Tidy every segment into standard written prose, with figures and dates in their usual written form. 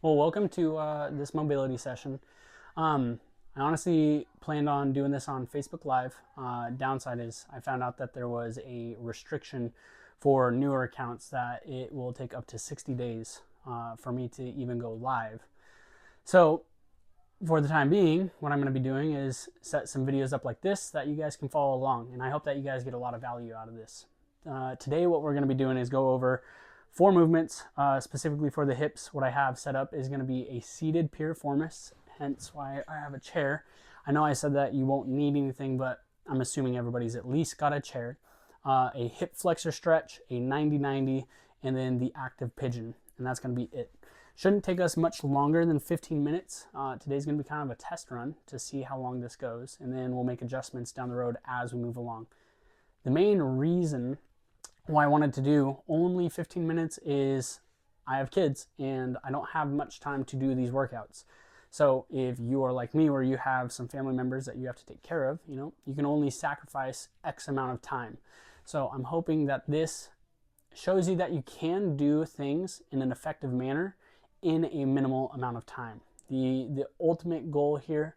Well, welcome to this mobility session. I honestly planned on doing this on Facebook Live. Downside is I found out that there was a restriction for newer accounts that it will take up to 60 days for me to even go live. So for the time being, what I'm going to be doing is set some videos up like this that you guys can follow along, and I hope that you guys get a lot of value out of this. Today what we're going to be doing is go over 4 movements, specifically for the hips. What I have set up is going to be a seated piriformis, hence why I have a chair. I know I said that you won't need anything, but I'm assuming everybody's at least got a chair. A hip flexor stretch, a 90-90, and then the active pigeon, and that's going to be it. Shouldn't take us much longer than 15 minutes. Today's going to be kind of a test run to see how long this goes, and then we'll make adjustments down the road as we move along. The main reason why I wanted to do only 15 minutes is I have kids and I don't have much time to do these workouts. So if you are like me, where you have some family members that you have to take care of, you can only sacrifice X amount of time. So I'm hoping that this shows you that you can do things in an effective manner in a minimal amount of time. The ultimate goal here,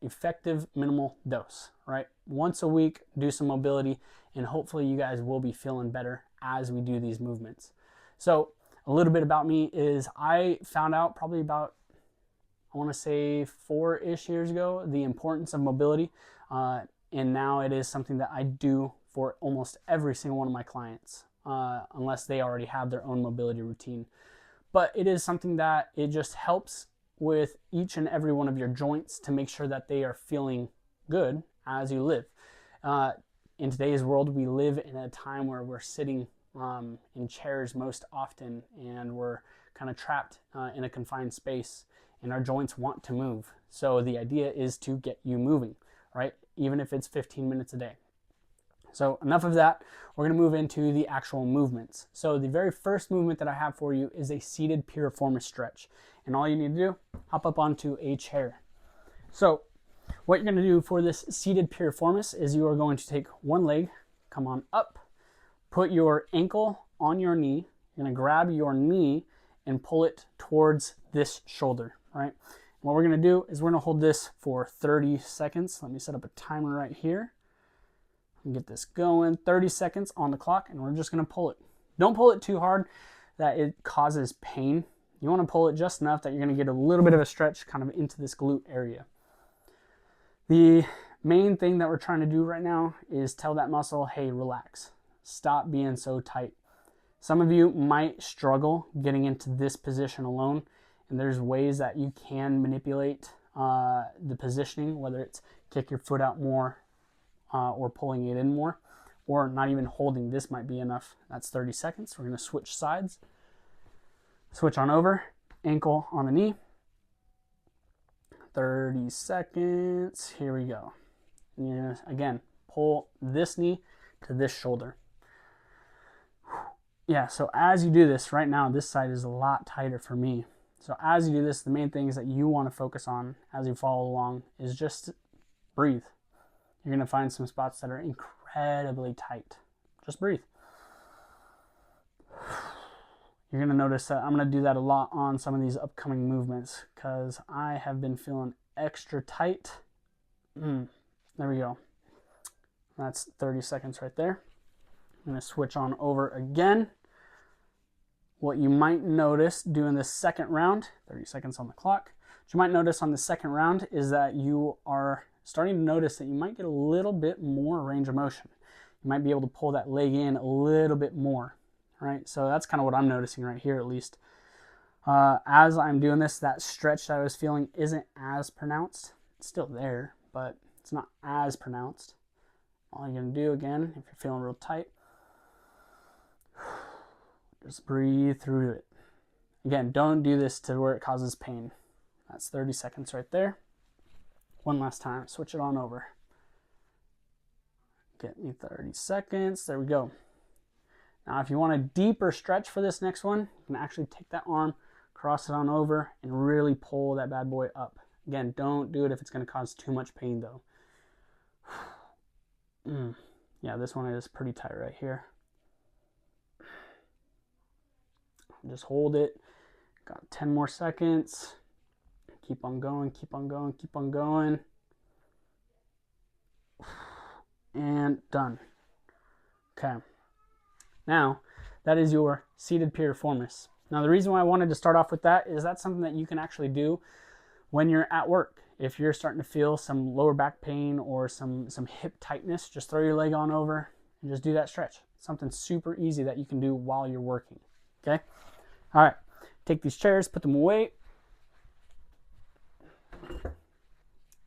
effective minimal dose, right? Once a week, do some mobility, and hopefully you guys will be feeling better as we do these movements. So a little bit about me is I found out probably about, I want to say 4-ish years ago, the importance of mobility. And now it is something that I do for almost every single one of my clients, unless they already have their own mobility routine. But it is something that it just helps with each and every one of your joints to make sure that they are feeling good as you live. In today's world, we live in a time where we're sitting in chairs most often, and we're kind of trapped in a confined space, and our joints want to move. So the idea is to get you moving, right? Even if it's 15 minutes a day. So enough of that. We're going to move into the actual movements. So the very first movement that I have for you is a seated piriformis stretch. And all you need to do, hop up onto a chair. So what you're going to do for this seated piriformis is you are going to take one leg, come on up, put your ankle on your knee. You're going to grab your knee and pull it towards this shoulder, right? And what we're going to do is we're going to hold this for 30 seconds. Let me set up a timer right here. Get this going. 30 seconds on the clock, and we're just going to pull it. Don't pull it too hard that it causes pain. You want to pull it just enough that you're going to get a little bit of a stretch kind of into this glute area. The main thing that we're trying to do right now is tell that muscle, hey, relax. Stop being so tight. Some of you might struggle getting into this position alone, and there's ways that you can manipulate the positioning, whether it's kick your foot out more, or pulling it in more, or not even holding. This might be enough. That's 30 seconds. We're going to switch sides. Switch on over. Ankle on the knee. 30 seconds. Here we go. And you're going to, again, pull this knee to this shoulder. Yeah, so as you do this, right now, this side is a lot tighter for me. So as you do this, the main things that you want to focus on as you follow along is just breathe. You're going to find some spots that are incredibly tight. Just breathe. You're going to notice that I'm going to do that a lot on some of these upcoming movements because I have been feeling extra tight. There we go. That's 30 seconds right there. I'm going to switch on over again. What you might notice doing this second round, 30 seconds on the clock, what you might notice on the second round is that you are starting to notice that you might get a little bit more range of motion. You might be able to pull that leg in a little bit more, right? So that's kind of what I'm noticing right here, at least. As I'm doing this, that stretch that I was feeling isn't as pronounced. It's still there, but it's not as pronounced. All you're going to do, again, if you're feeling real tight, just breathe through it. Again, don't do this to where it causes pain. That's 30 seconds right there. One last time, switch it on over. Get me 30 seconds. There we go. Now, if you want a deeper stretch for this next one, you can actually take that arm, cross it on over, and really pull that bad boy up. Again, don't do it if it's going to cause too much pain, though. Yeah, this one is pretty tight right here. Just hold it. Got 10 more seconds. Keep on going, keep on going, keep on going. And done. Okay. Now, that is your seated piriformis. Now, the reason why I wanted to start off with that is that's something that you can actually do when you're at work. If you're starting to feel some lower back pain or some hip tightness, just throw your leg on over and just do that stretch. Something super easy that you can do while you're working. Okay? All right. Take these chairs, put them away.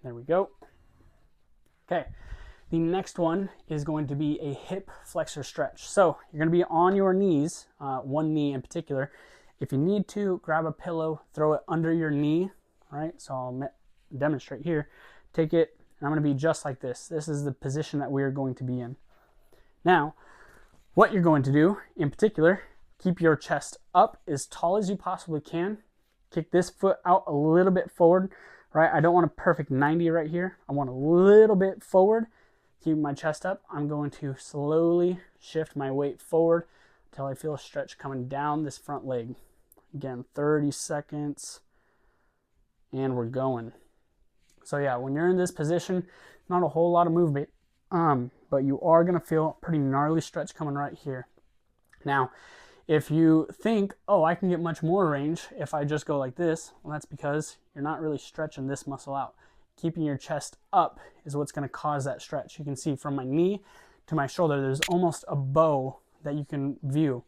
There we go. Okay. The next one is going to be a hip flexor stretch. So you're going to be on your knees, one knee in particular. If you need to, grab a pillow, throw it under your knee, right? So I'll demonstrate here. Take it, and I'm going to be just like this. This is the position that we are going to be in. Now, what you're going to do in particular, keep your chest up as tall as you possibly can. Kick this foot out a little bit forward, right? I don't want a perfect 90 right here. I want a little bit forward. Keep my chest up. I'm going to slowly shift my weight forward until I feel a stretch coming down this front leg. Again, 30 seconds, and we're going. So yeah, when you're in this position, not a whole lot of movement, but you are going to feel a pretty gnarly stretch coming right here. Now, if you think, oh, I can get much more range if I just go like this, well, that's because you're not really stretching this muscle out. Keeping your chest up is what's going to cause that stretch. You can see from my knee to my shoulder, there's almost a bow that you can view.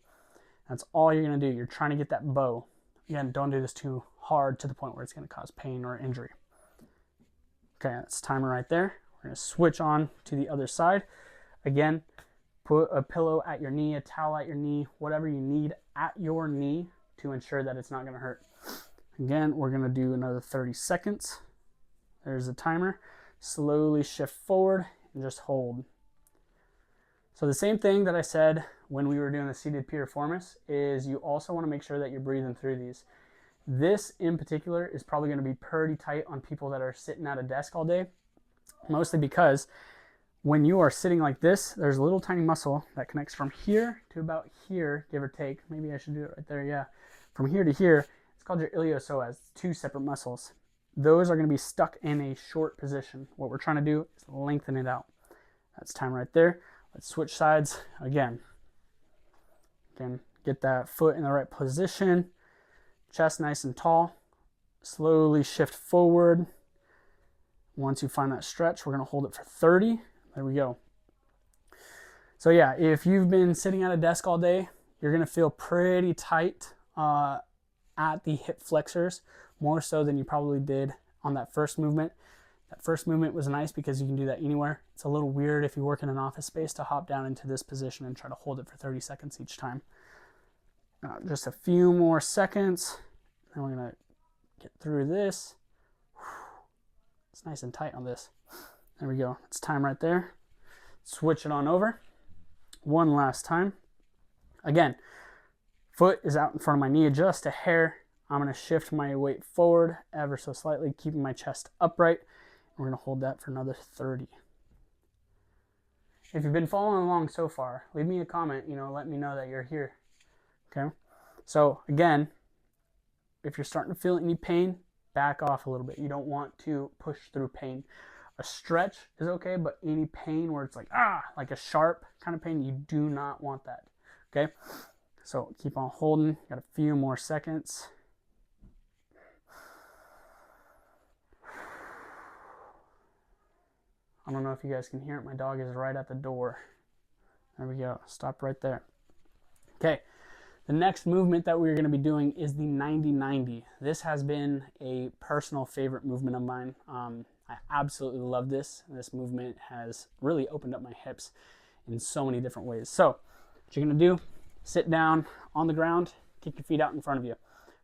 That's all you're going to do. You're trying to get that bow. Again, don't do this too hard to the point where it's going to cause pain or injury. Okay, that's timer right there. We're going to switch on to the other side. Again, put a pillow at your knee, a towel at your knee, whatever you need at your knee to ensure that it's not going to hurt. Again, we're going to do another 30 seconds. There's the timer. Slowly shift forward and just hold. So the same thing that I said when we were doing the seated piriformis is you also want to make sure that you're breathing through these. This in particular is probably going to be pretty tight on people that are sitting at a desk all day, mostly because when you are sitting like this, there's a little tiny muscle that connects from here to about here, give or take. Maybe I should do it right there, yeah. From here to here, it's called your iliopsoas, two separate muscles. Those are going to be stuck in a short position. What we're trying to do is lengthen it out. That's time right there. Let's switch sides again. Again, get that foot in the right position. Chest nice and tall. Slowly shift forward. Once you find that stretch, we're going to hold it for 30. There we go. So yeah, if you've been sitting at a desk all day, you're going to feel pretty tight at the hip flexors, more so than you probably did on that first movement. That first movement was nice because you can do that anywhere. It's a little weird if you work in an office space to hop down into this position and try to hold it for 30 seconds each time. Just a few more seconds, and we're going to get through this. It's nice and tight on this. There we go. It's time right there. Switch it on over. One last time. Again, foot is out in front of my knee just a hair. I'm going to shift my weight forward ever so slightly, keeping my chest upright. We're going to hold that for another 30. If you've been following along so far, leave me a comment, let me know that you're here. Okay? So again, if you're starting to feel any pain, back off a little bit. You don't want to push through pain. A stretch is okay, but any pain where it's like a sharp kind of pain, you do not want that. Okay? So keep on holding. Got a few more seconds. I don't know if you guys can hear it. My dog is right at the door. There we go. Stop right there. Okay. The next movement that we're going to be doing is the 90-90. This has been a personal favorite movement of mine. I absolutely love this. This movement has really opened up my hips in so many different ways. So what you're going to do, sit down on the ground, kick your feet out in front of you.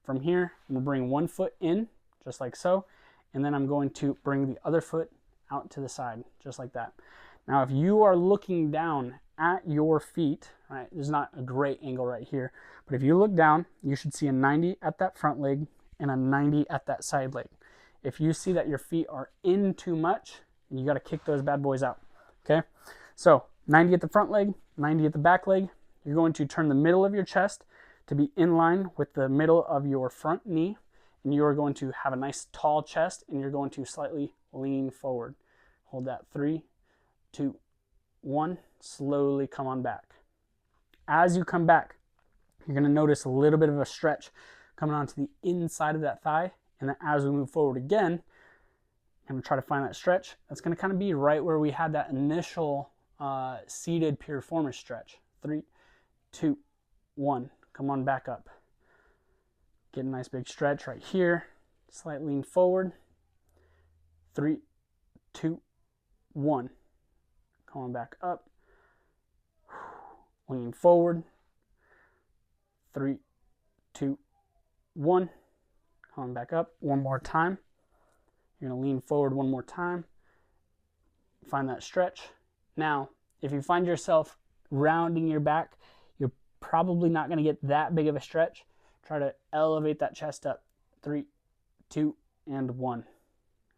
From here, I'm going to bring one foot in, just like so, and then I'm going to bring the other foot out to the side, just like that. Now, if you are looking down at your feet, right, there's not a great angle right here, but if you look down, you should see a 90 at that front leg and a 90 at that side leg. If you see that your feet are in too much, you got to kick those bad boys out, okay? So 90 at the front leg, 90 at the back leg. You're going to turn the middle of your chest to be in line with the middle of your front knee, and you are going to have a nice tall chest, and you're going to slightly lean forward. Hold that. 3, 2, 1. Slowly come on back. As you come back, you're going to notice a little bit of a stretch coming onto the inside of that thigh. And then as we move forward again, I'm going to try to find that stretch. That's going to kind of be right where we had that initial seated piriformis stretch. 3, 2, 1. Come on back up. Get a nice big stretch right here. Slight lean forward. 3, 2, 1. Come on back up. Lean forward. 3, 2, 1. Come on back up. One more time. You're going to lean forward one more time. Find that stretch. Now, if you find yourself rounding your back, you're probably not going to get that big of a stretch. Try to elevate that chest up. 3, 2, and 1.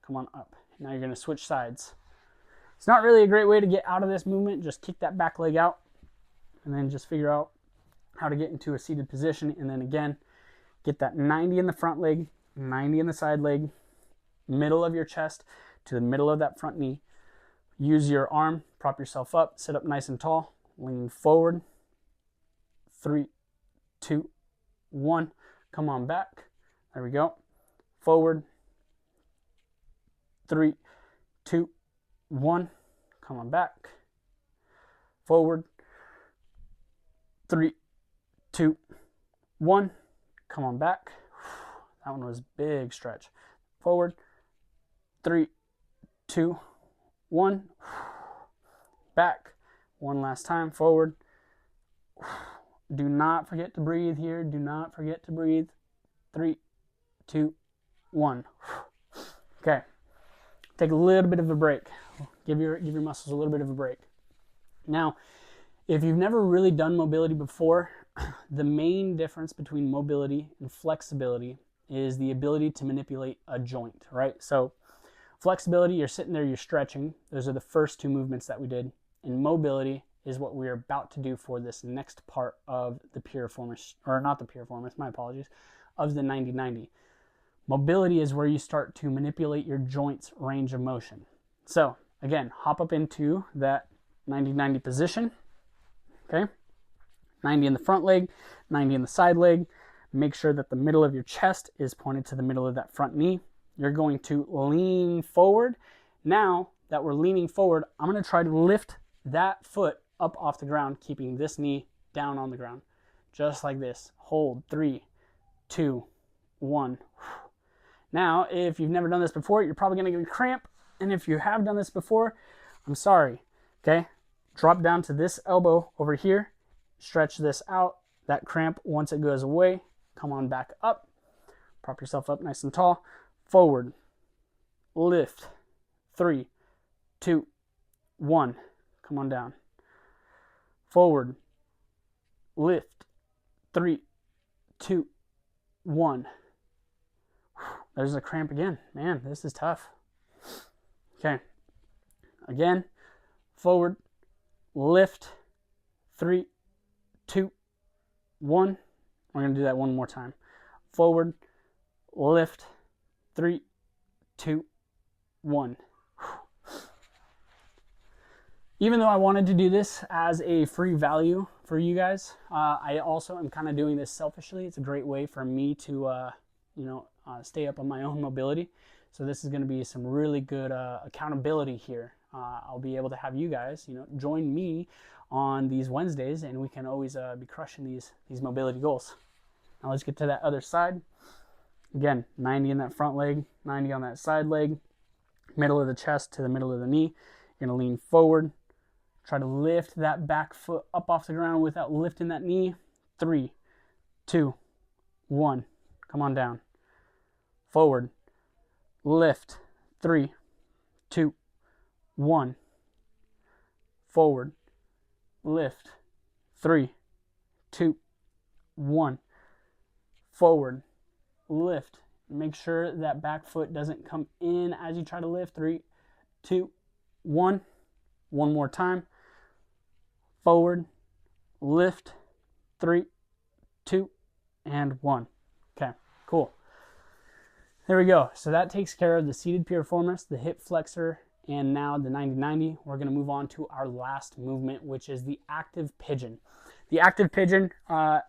Come on up. Now you're going to switch sides. It's not really a great way to get out of this movement. Just kick that back leg out and then just figure out how to get into a seated position. And then again, get that 90 in the front leg, 90 in the side leg, middle of your chest to the middle of that front knee. Use your arm, prop yourself up, sit up nice and tall, lean forward. 3, 2, 1. Come on back. There we go. Forward. 3, 2, 1. Come on back. Forward. 3, 2, 1. Come on back. That one was big stretch. Forward. 3, 2, 1. Back. One last time. Forward. Do not forget to breathe here. Do not forget to breathe. 3, 2, 1. Okay. Take a little bit of a break. Give your muscles a little bit of a break. Now, if you've never really done mobility before, the main difference between mobility and flexibility is the ability to manipulate a joint, right? So flexibility, you're sitting there, you're stretching. Those are the first two movements that we did. And mobility is what we're about to do for this next part of the piriformis, or not the piriformis, my apologies, of the 90-90. Mobility is where you start to manipulate your joints' range of motion. So again, hop up into that 90-90 position, okay? 90 in the front leg, 90 in the side leg. Make sure that the middle of your chest is pointed to the middle of that front knee. You're going to lean forward. Now that we're leaning forward, I'm going to try to lift that foot up off the ground, keeping this knee down on the ground. Just like this. Hold. 3, 2, 1. Now, if you've never done this before, you're probably going to get a cramp. And if you have done this before, I'm sorry. Okay? Drop down to this elbow over here. Stretch this out. That cramp, once it goes away, come on back up. Prop yourself up nice and tall. Forward. Lift. 3, 2, 1. Come on down. Forward. Lift. 3, 2, 1. There's a cramp again. Man, this is tough. Okay. Again. Forward. Lift. 3, 2, 1. We're going to do that one more time. Forward. Lift. 3, 2, 1. Even though I wanted to do this as a free value for you guys, I also am kind of doing this selfishly. It's a great way for me to, stay up on my own mobility. So this is going to be some really good accountability here. I'll be able to have you guys, join me on these Wednesdays, and we can always be crushing these mobility goals. Now let's get to that other side. Again, 90 in that front leg, 90 on that side leg, middle of the chest to the middle of the knee. You're going to lean forward. Try to lift that back foot up off the ground without lifting that knee. 3, 2, 1. Come on down. Forward. Lift. 3, 2, 1. Forward. Lift. 3, 2, 1. Forward. Lift. Make sure that back foot doesn't come in as you try to lift. 3, 2, 1. One more time. Forward. Lift. 3, 2, and 1. Okay, cool. There we go. So that takes care of the seated piriformis, the hip flexor, and now the 90-90. We're going to move on to our last movement, which is the active pigeon. The active pigeon, I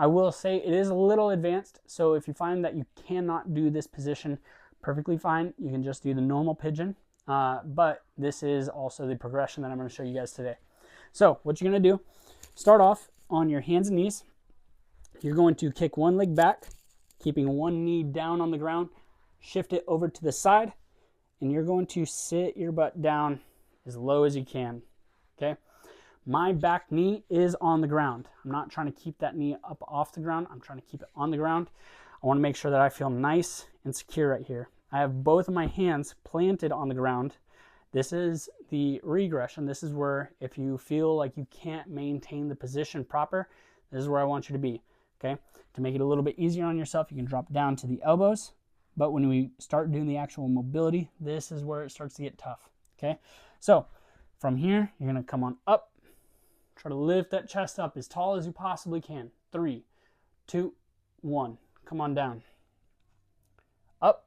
will say it is a little advanced. So if you find that you cannot do this position perfectly fine, you can just do the normal pigeon. But this is also the progression that I'm going to show you guys today. So what you're going to do, start off on your hands and knees. You're going to kick one leg back, keeping one knee down on the ground, shift it over to the side, and you're going to sit your butt down as low as you can, okay? My back knee is on the ground. I'm not trying to keep that knee up off the ground. I'm trying to keep it on the ground. I want to make sure that I feel nice and secure right here. I have both of my hands planted on the ground. This is the regression. This is where if you feel like you can't maintain the position proper, this is where I want you to be, okay? To make it a little bit easier on yourself, you can drop down to the elbows. But when we start doing the actual mobility, this is where it starts to get tough, okay? So from here, you're going to come on up. Try to lift that chest up as tall as you possibly can. 3, 2, 1. Come on down. Up.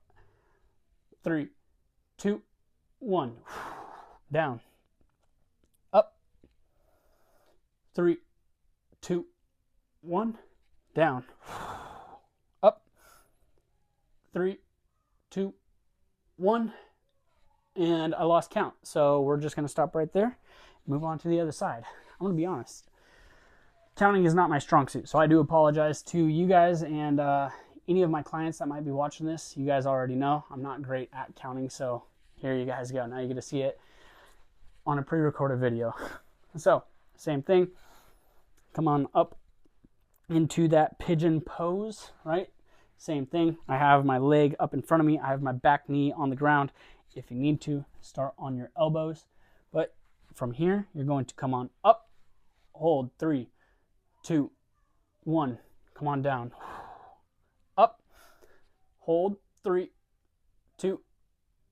3, 2, 1. Down. Up. 3, 2, 1. Down. Up. 3, 2, 1. And I lost count. So we're just going to stop right there. Move on to the other side. I'm going to be honest. Counting is not my strong suit. So I do apologize to you guys and any of my clients that might be watching this. You guys already know I'm not great at counting. So here you guys go. Now you get to see it on a pre-recorded video. So same thing. Come on up into that pigeon pose, right? Same thing. I have my leg up in front of me. I have my back knee on the ground. If you need to, start on your elbows. But from here, you're going to come on up. Hold. 3, 2, 1. Come on down. Up. Hold. 3, 2,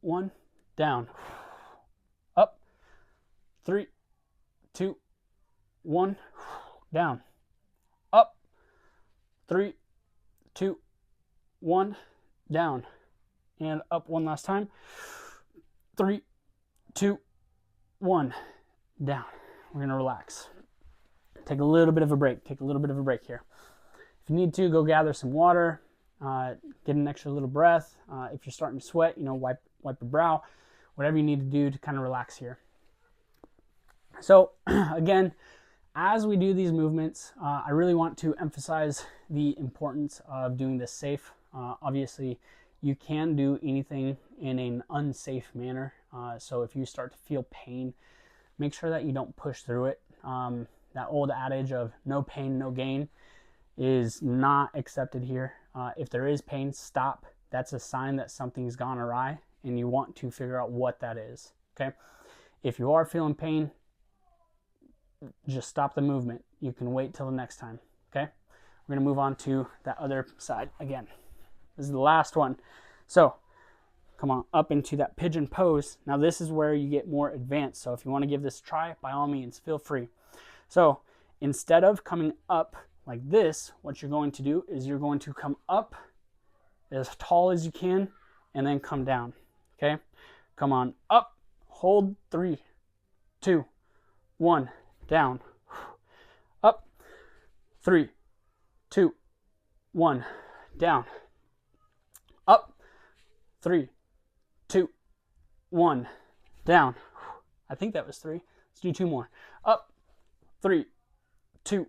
1. Down. Up. 3, 2, 1. Down. Up. 3, 2, 1. Down. And up one last time. 3, 2, 1. Down. We're going to relax. Take a little bit of a break. Take a little bit of a break here. If you need to, go gather some water. Get an extra little breath. If you're starting to sweat, wipe your brow. Whatever you need to do to kind of relax here. So again, as we do these movements, I really want to emphasize the importance of doing this safe. Obviously, you can do anything in an unsafe manner. So if you start to feel pain, make sure that you don't push through it. That old adage of no pain, no gain is not accepted here. If there is pain, stop. That's a sign that something's gone awry and you want to figure out what that is, okay? If you are feeling pain, just stop the movement. You can wait till the next time, okay? We're gonna move on to that other side again. This is the last one. So come on up into that pigeon pose. Now this is where you get more advanced. So if you want to give this a try, by all means, feel free. So instead of coming up like this, what you're going to do is you're going to come up as tall as you can and then come down, okay? Come on up, hold. 3, 2, 1, down. Up. 3, 2, 1, down. Up. 3, 2, 1, down. I think that was 3. Let's do 2 more. Up. 3, 2,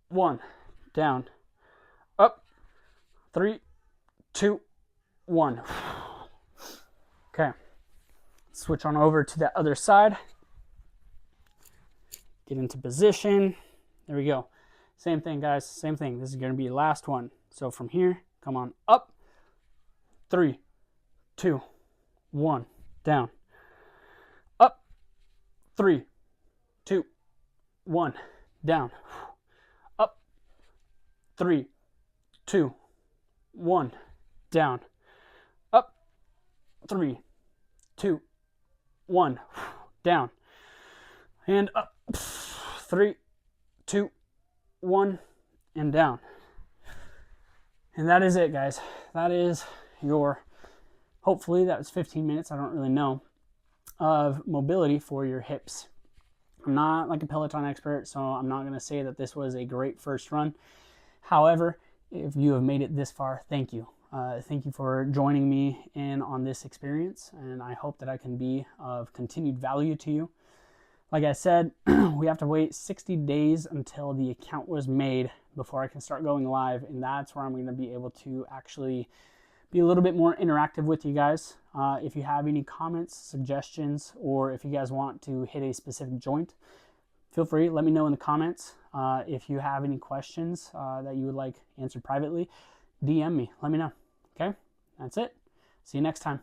1, down. Up. 3, 2, 1. Okay. Switch on over to that other side. Get into position. There we go. Same thing, guys. Same thing. This is going to be the last one. So from here, come on up. 3, 2, 1, down. Up. 3, 2, 1, down. Up. 3, 2, 1, down. Up. 3, 2, 1, down. And up. 3, 2, 1, and down. And that is it, guys. That is your, hopefully that was 15 minutes, I don't really know, of mobility for your hips. I'm not like a Peloton expert, so I'm not going to say that this was a great first run. However, if you have made it this far, thank you. Thank you for joining me in on this experience, and I hope that I can be of continued value to you. Like I said, we have to wait 60 days until the account was made before I can start going live, and that's where I'm going to be able to actually be a little bit more interactive with you guys. If you have any comments, suggestions, or if you guys want to hit a specific joint, feel free, let me know in the comments. If you have any questions that you would like answered privately, DM me, let me know. Okay, that's it. See you next time.